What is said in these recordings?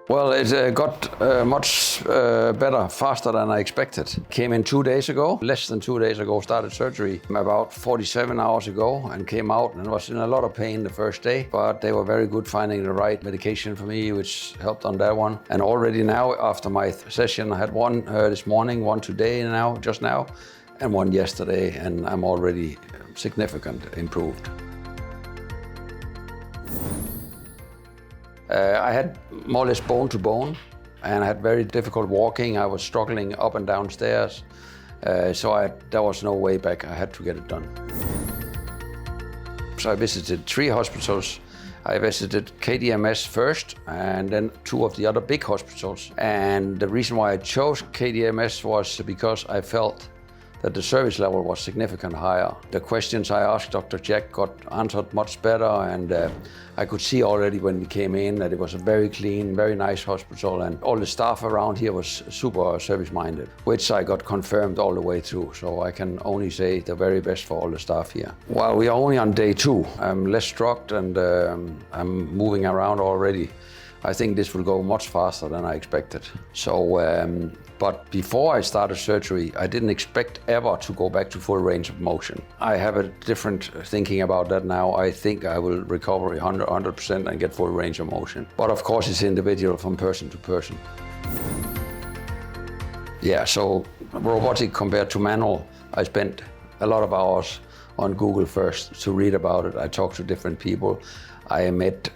Well, it got much better, faster than I expected. Came in 2 days ago, less than 2 days ago, started surgery about 47 hours ago and came out and was in a lot of pain the first day. But they were very good finding the right medication for me, which helped on that one. And already now, after my session, I had one this morning, one today now, just now, and one yesterday, and I'm already significantly improved. I had more or less bone to bone, and I had very difficult walking. I was struggling up and down stairs, so there was no way back. I had to get it done. So I visited 3 hospitals. I visited kdms first, and then 2 of the other big hospitals. And the reason why I chose kdms was because I felt that the service level was significantly higher. The questions I asked Dr. Jack got answered much better, and I could see already when we came in that it was a very clean, very nice hospital, and all the staff around here was super service-minded, which I got confirmed all the way through. So I can only say the very best for all the staff here. While we are only on day 2, I'm less struck and I'm moving around already. I think this will go much faster than I expected. So, but before I started surgery, I didn't expect ever to go back to full range of motion. I have a different thinking about that now. I think I will recover 100% and get full range of motion. But of course, it's individual from person to person. Yeah, so robotic compared to manual, I spent a lot of hours on Google first to read about it. I talked to different people. I met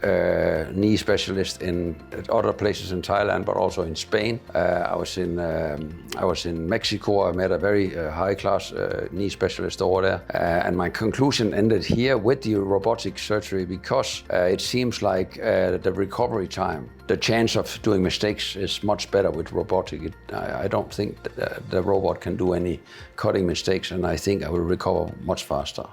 knee specialists in other places in Thailand, but also in Spain. I was in Mexico. I met a very high-class knee specialist over there. And my conclusion ended here with the robotic surgery because it seems like the recovery time, the chance of doing mistakes is much better with robotic. I don't think the robot can do any cutting mistakes, and I think I will recover much faster.